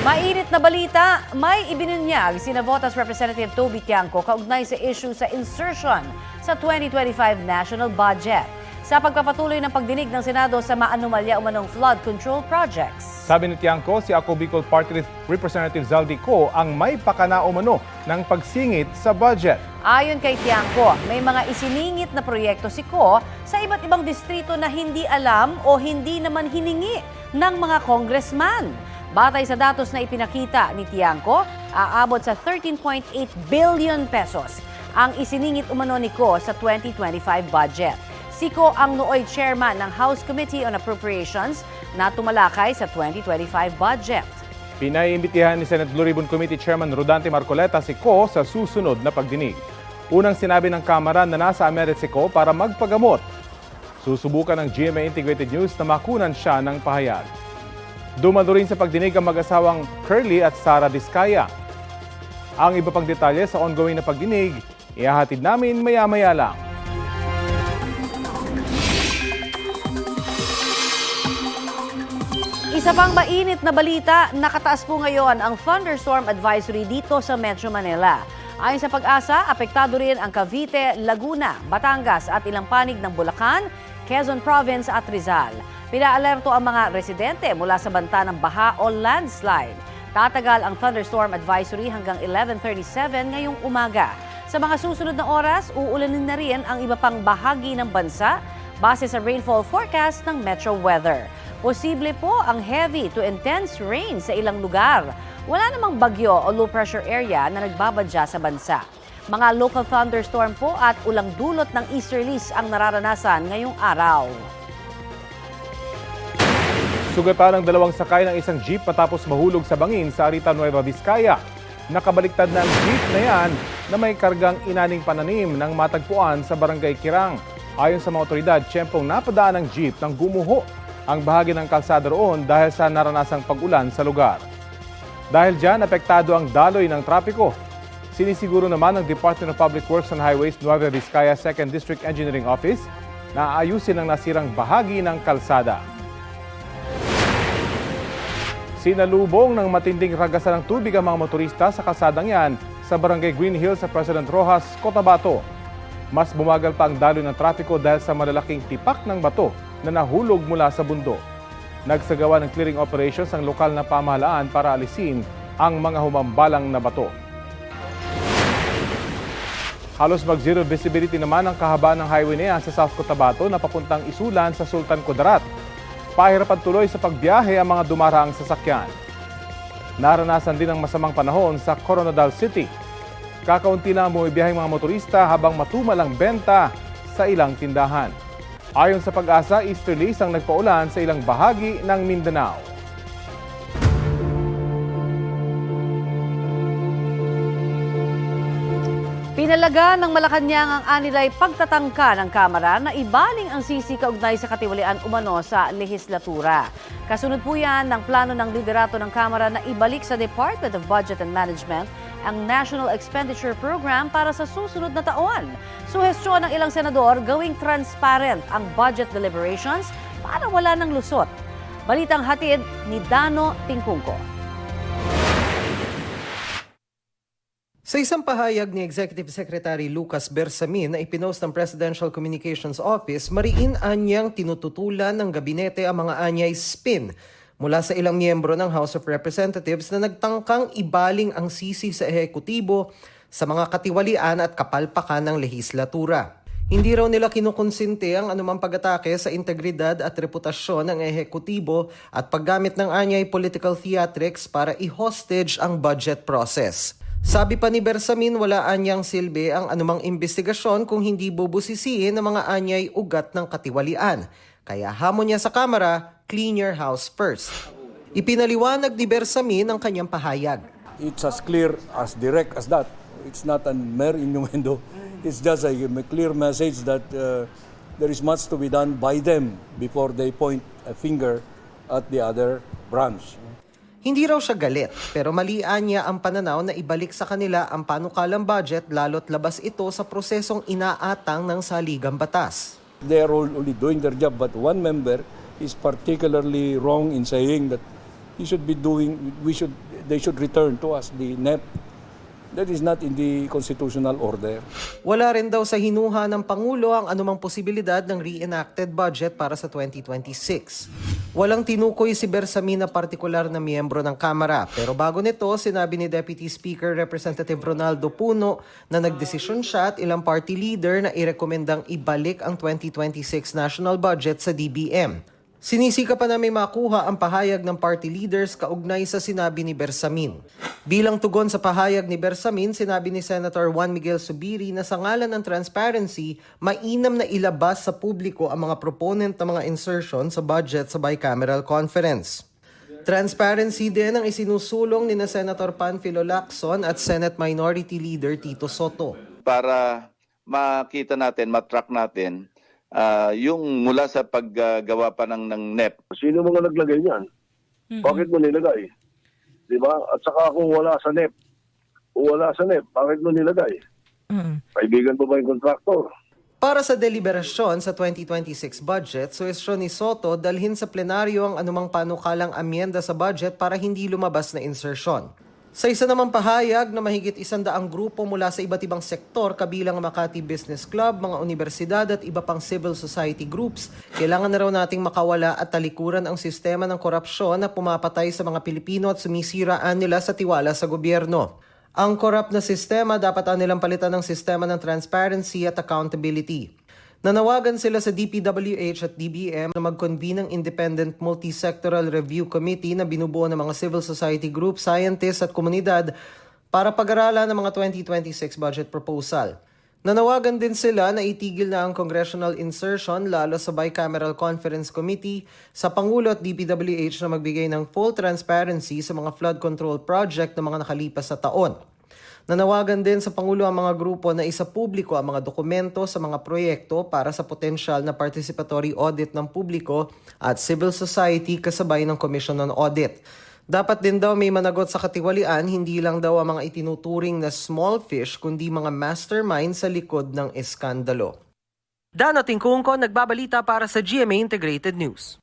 Mainit na balita, may ibinunyag sina Botas Representative Toby Tiangco kaugnay sa issue sa insertion sa 2025 national budget sa pagpapatuloy ng pagdinig ng Senado sa maanumalya umanong flood control projects. Sabi ni Tiangco, si Ako Bicol Party List Representative Zaldi Co ang may pakana umano ng pagsingit sa budget. Ayon kay Tiangco, may mga isiningit na proyekto si Co sa iba't ibang distrito na hindi alam o hindi naman hiningi ng mga congressman. Batay sa datos na ipinakita ni Tiangco, aabot sa 13.8 billion pesos ang isiningit umano ni Co sa 2025 budget. Si Co ang nooy chairman ng House Committee on Appropriations na tumalakay sa 2025 budget. Pinaiimbitihan ni Senate Blue Ribbon Committee Chairman Rodante Marcoleta si Co sa susunod na pagdinig. Unang sinabi ng Kamara na nasa Amerit si Co para magpagamot. Susubukan ng GMA Integrated News na makunan siya ng pahayag. Dumalo rin sa pagdinig ang mag-asawang Curly at Sara Diskaya. Ang iba pang detalye sa ongoing na pagdinig, ihahatid namin maya-maya lang. Isa pang mainit na balita, nakataas po ngayon ang thunderstorm advisory dito sa Metro Manila. Ayon sa Pag-asa, apektado rin ang Cavite, Laguna, Batangas at ilang panig ng Bulacan, Quezon Province at Rizal. Pinaalerto ang mga residente mula sa banta ng baha o landslide. Tatagal ang thunderstorm advisory hanggang 11:37 ngayong umaga. Sa mga susunod na oras, uulanin na rin ang iba pang bahagi ng bansa base sa rainfall forecast ng Metro Weather. Posible po ang heavy to intense rain sa ilang lugar. Wala namang bagyo o low pressure area na nagbabadya sa bansa. Mga local thunderstorm po at ulang dulot ng easterlies ang nararanasan ngayong araw. Sugatan ng dalawang sakay ng isang jeep matapos mahulog sa bangin sa Arita, Nueva Vizcaya. Nakabaliktad na ang jeep na yan na may kargang inaning pananim ng matagpuan sa Barangay Kirang. Ayon sa mga otoridad, tiyempong napadaan ng jeep nang gumuho ang bahagi ng kalsada roon dahil sa naranasang pag-ulan sa lugar. Dahil dyan, apektado ang daloy ng trapiko. Sinisiguro naman ng Department of Public Works and Highways Nueva Vizcaya 2nd District Engineering Office na aayusin ang nasirang bahagi ng kalsada. Sinalubong ng matinding ragasan ng tubig ang mga motorista sa kalsadang yan sa Barangay Green Hills sa President Roxas, Cotabato. Mas bumagal pa ang daloy ng trapiko dahil sa malalaking tipak ng bato na nahulog mula sa bundok. Nagsagawa ng clearing operations ang lokal na pamahalaan para alisin ang mga humambalang na bato. Halos mag-zero visibility naman ang kahabaan ng highway na yan sa South Cotabato na papuntang Isulan sa Sultan Kudarat. Pahirapan tuloy sa pagbiyahe ang mga dumaraang sasakyan. Naranasan din ang masamang panahon sa Coronadal City. Kakaunti na ang bumibiyaheng mga motorista habang matumal ang benta sa ilang tindahan. Ayon sa Pag-asa, easterlies ang nagpaulan sa ilang bahagi ng Mindanao. Pinalaga ng Malacanang ang anilay pagtatangka ng Kamara na ibaling ang sisi kaugnay sa katiwalian umano sa lehislatura. Kasunod po yan ng plano ng liderato ng Kamara na ibalik sa Department of Budget and Management ang National Expenditure Program para sa susunod na taon. Suhestyon ng ilang senador gawing transparent ang budget deliberations para wala ng lusot. Balitang hatid ni Dano Tingkungko. Sa isang pahayag ni Executive Secretary Lucas Bersamin na ipinost ng Presidential Communications Office, mariin anyang tinututulan ng gabinete ang mga anyay spin mula sa ilang miyembro ng House of Representatives na nagtangkang ibaling ang sisi sa ehekutibo sa mga katiwalian at kapalpakan ng lehislatura. Hindi raw nila kinukonsinte ang anumang pag-atake sa integridad at reputasyon ng ehekutibo at paggamit ng anyay political theatrics para i-hostage ang budget process. Sabi pa ni Bersamin, wala anyang silbi ang anumang investigasyon kung hindi bubusisiin ng mga anyay ugat ng katiwalian. Kaya hamon niya sa Kamara, clean your house first. Ipinaliwanag ni Bersamin ang kanyang pahayag. It's as clear, as direct as that. It's not a mere innuendo. It's just a clear message that there is much to be done by them before they point a finger at the other branch. Hindi raw siya galit, pero malian niya ang pananaw na ibalik sa kanila ang panukalang budget lalo't labas ito sa prosesong inaatang ng saligang batas. They are only doing their job, but one member is particularly wrong in saying that we should they should return to us the NEP. That is not in the constitutional order. Wala rin daw sa hinuha ng Pangulo ang anumang posibilidad ng reenacted budget para sa 2026. Walang tinukoy si Bersamin na partikular na miyembro ng Kamara. Pero bago nito, sinabi ni Deputy Speaker Representative Ronaldo Puno na nagdesisyon siya at ilang party leader na irekomendang ibalik ang 2026 national budget sa DBM. Sinisika pa namin makuha ang pahayag ng party leaders kaugnay sa sinabi ni Bersamin. Bilang tugon sa pahayag ni Bersamin, sinabi ni Senator Juan Miguel Zubiri na sa ngalan ng transparency, mainam na ilabas sa publiko ang mga proponent ng mga insertion sa budget sa bicameral conference. Transparency din ang isinusulong ni na Senator Panfilo Lacson at Senate Minority Leader Tito Soto. Para makita natin, matrack natin yung mula sa paggawa pa ng NEP. Sino mga naglagay niyan? Bakit mo nilagay? Di ba? At saka kung wala sa NEP, bakit mo nilagay? Kaibigan mo ba yung contractor? Para sa deliberasyon sa 2026 budget, suhestyon ni Soto dalhin sa plenaryo ang anumang panukalang amyenda sa budget para hindi lumabas na insertion. Sa isa namang pahayag na mahigit 100 grupo mula sa iba't ibang sektor kabilang ang Makati Business Club, mga universidad at iba pang civil society groups, kailangan na raw nating makawala at talikuran ang sistema ng korupsyon na pumapatay sa mga Pilipino at sumisiraan nila sa tiwala sa gobyerno. Ang korap na sistema dapat nilang palitan ng sistema ng transparency at accountability. Nanawagan sila sa DPWH at DBM na mag-convene ng Independent Multisectoral Review Committee na binubuo ng mga civil society group, scientists at komunidad para pag-aralan ng mga 2026 budget proposal. Nanawagan din sila na itigil na ang congressional insertion lalo sa Bicameral Conference Committee sa Pangulo at DPWH na magbigay ng full transparency sa mga flood control project ng mga nakalipas na taon. Nanawagan din sa Pangulo ang mga grupo na isapubliko ang mga dokumento sa mga proyekto para sa potensyal na participatory audit ng publiko at civil society kasabay ng Commission on Audit. Dapat din daw may managot sa katiwalian, hindi lang daw ang mga itinuturing na small fish kundi mga mastermind sa likod ng eskandalo. Dano Tingkungko, nagbabalita para sa GMA Integrated News.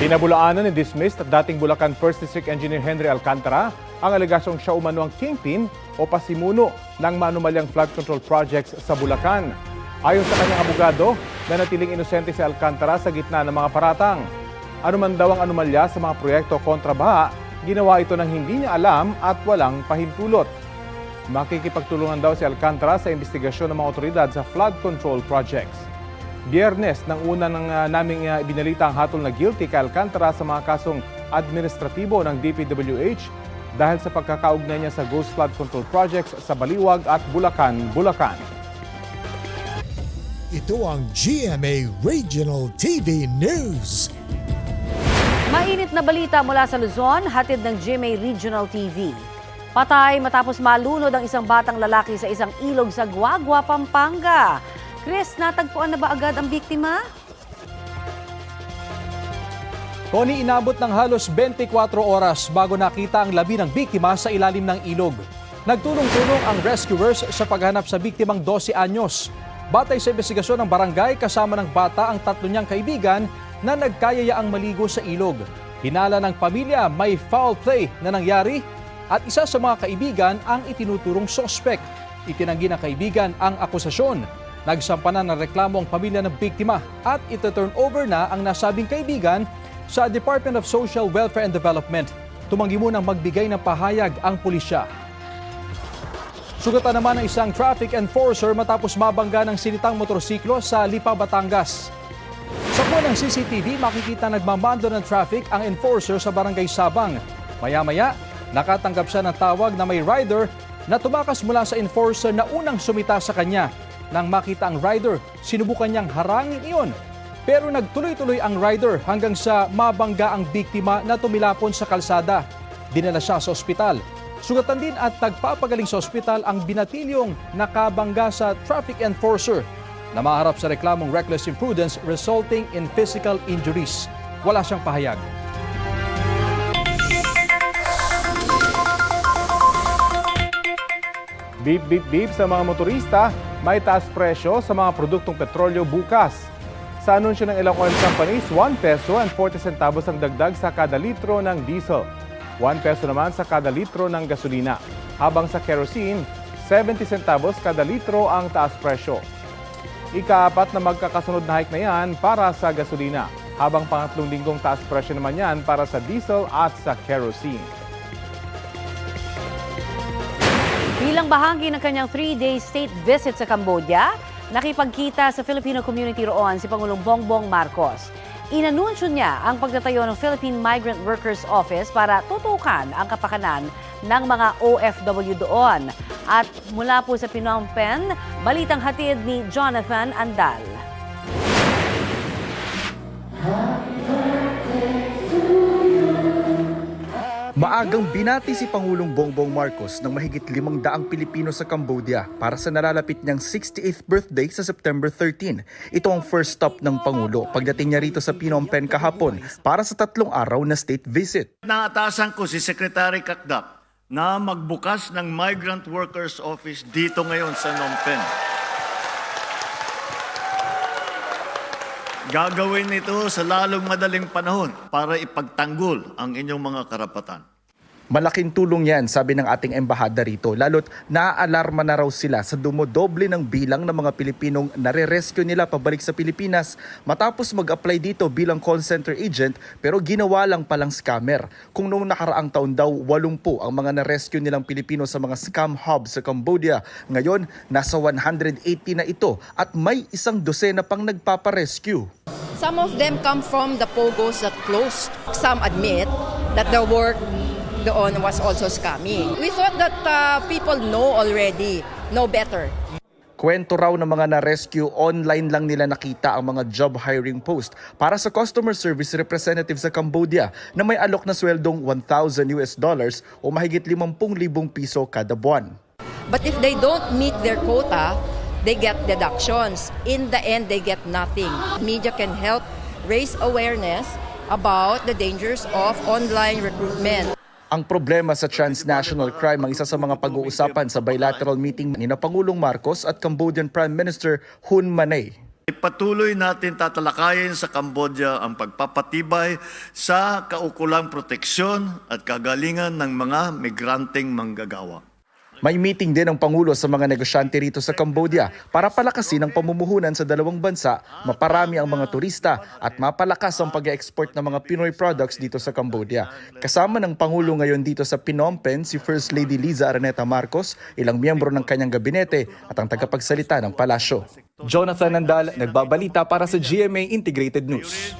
Pinabulaanan ni dismissed at dating Bulacan 1st District Engineer Henry Alcantara ang alegasyong siya umano ang kingpin o pasimuno ng manumalyang flood control projects sa Bulacan. Ayon sa kanyang abogado, nanatiling inosente si Alcantara sa gitna ng mga paratang. Ano man daw ang anomalya sa mga proyekto kontra baha, ginawa ito ng hindi niya alam at walang pahintulot. Makikipagtulungan daw si Alcantara sa investigasyon ng mga otoridad sa flood control projects. Biyernes, nang una naming ibinalita ang hatol na guilty kay Alcantara sa mga kasong administratibo ng DPWH dahil sa pagkakaugnay niya sa ghost flood control projects sa Baliwag at Bulacan. Ito ang GMA Regional TV News. Mainit na balita mula sa Luzon, hatid ng GMA Regional TV. Patay matapos malunod ang isang batang lalaki sa isang ilog sa Guagua, Pampanga. Chris, natagpuan na ba agad ang biktima? Tony, inabot ng halos 24 oras bago nakita ang labi ng biktima sa ilalim ng ilog. Nagtulong-tulong ang rescuers sa paghanap sa biktimang 12 anyos. Batay sa investigasyon ng barangay, kasama ng bata ang 3 niyang kaibigan na nagkayayaang maligo sa ilog. Hinala ng pamilya may foul play na nangyari at isa sa mga kaibigan ang itinuturong sospek. Itinanggi ng kaibigan ang akusasyon. Nagsampa na ng reklamo ang pamilya ng biktima at ito-turn over na ang nasabing kaibigan sa Department of Social Welfare and Development. Tumanggi munang magbigay ng pahayag ang pulisya. Sugatan naman ng isang traffic enforcer matapos mabangga ng sinitang motorsiklo sa Lipa, Batangas. Sa kuha ng CCTV, makikita nagmamando ng traffic ang enforcer sa Barangay Sabang. Maya-maya, nakatanggap siya ng tawag na may rider na tumakas mula sa enforcer na unang sumita sa kanya. Nang makita ang rider, sinubukan niyang harangin iyon. Pero nagtuloy-tuloy ang rider hanggang sa mabangga ang biktima na tumilapon sa kalsada. Dinala siya sa ospital. Sugatan din at nagpapagaling sa ospital ang binatilyong nakabangga sa traffic enforcer na maharap sa reklamong reckless imprudence resulting in physical injuries. Wala siyang pahayag. Beep, beep, beep sa mga motorista, may taas presyo sa mga produktong petrolyo bukas. Sa anunsyo ng ilang oil companies, 1 peso and 40 centavos ang dagdag sa kada litro ng diesel. 1 peso naman sa kada litro ng gasolina. Habang sa kerosene, 70 centavos kada litro ang taas presyo. Ika-4 na magkakasunod na hike na yan para sa gasolina. Habang pangatlong linggong taas presyo naman yan para sa diesel at sa kerosene. Bilang bahagi ng kanyang 3-day state visit sa Cambodia, nakipagkita sa Filipino community roon si Pangulong Bongbong Marcos. Inanunsyo niya ang pagtatayo ng Philippine Migrant Workers Office para tutukan ang kapakanan ng mga OFW doon. At mula po sa Phnom Penh, balitang hatid ni Jonathan Andal. Maagang binati si Pangulong Bongbong Marcos ng mahigit 500 Pilipino sa Cambodia para sa nalalapit niyang 68th birthday sa September 13. Ito ang first stop ng Pangulo pagdating niya rito sa Phnom Penh kahapon para sa 3 araw na state visit. Naatasan ko si Secretary Kakdak na magbukas ng Migrant Workers Office dito ngayon sa Phnom Penh. Gagawin ito sa lalong madaling panahon para ipagtanggol ang inyong mga karapatan. Malaking tulong yan, sabi ng ating embahada rito, lalo't naaalarma na raw sila sa dumodoble ng bilang ng mga Pilipinong nare-rescue nila pabalik sa Pilipinas matapos mag-apply dito bilang call center agent pero ginawa lang palang scammer. Kung noong nakaraang taon daw, 80 ang mga na-rescue nilang Pilipino sa mga scam hubs sa Cambodia. Ngayon, nasa 180 na ito at may 100 pang nagpaparescue. Some of them come from the pogos that closed. Some admit that their work doon was also scammy. We thought that people know better. Kwento raw ng mga na-rescue, online lang nila nakita ang mga job hiring post para sa customer service representative sa Cambodia na may alok na sweldong $1,000 o mahigit 50,000 piso kada buwan. But if they don't meet their quota, they get deductions. In the end, they get nothing. Media can help raise awareness about the dangers of online recruitment. Ang problema sa transnational crime ang isa sa mga pag-uusapan sa bilateral meeting ni Pangulong Marcos at Cambodian Prime Minister Hun Manet. Patuloy natin tatalakayin sa Cambodia ang pagpapatibay sa kaukulang proteksyon at kagalingan ng mga migranteng manggagawa. May meeting din ang Pangulo sa mga negosyante rito sa Cambodia para palakasin ang pamumuhunan sa dalawang bansa, maparami ang mga turista at mapalakas ang pag-export ng mga Pinoy products dito sa Cambodia. Kasama ng Pangulo ngayon dito sa Phnom Penh si First Lady Liza Araneta Marcos, ilang miyembro ng kanyang gabinete at ang tagapagsalita ng palasyo. Jonathan Andal, nagbabalita para sa GMA Integrated News.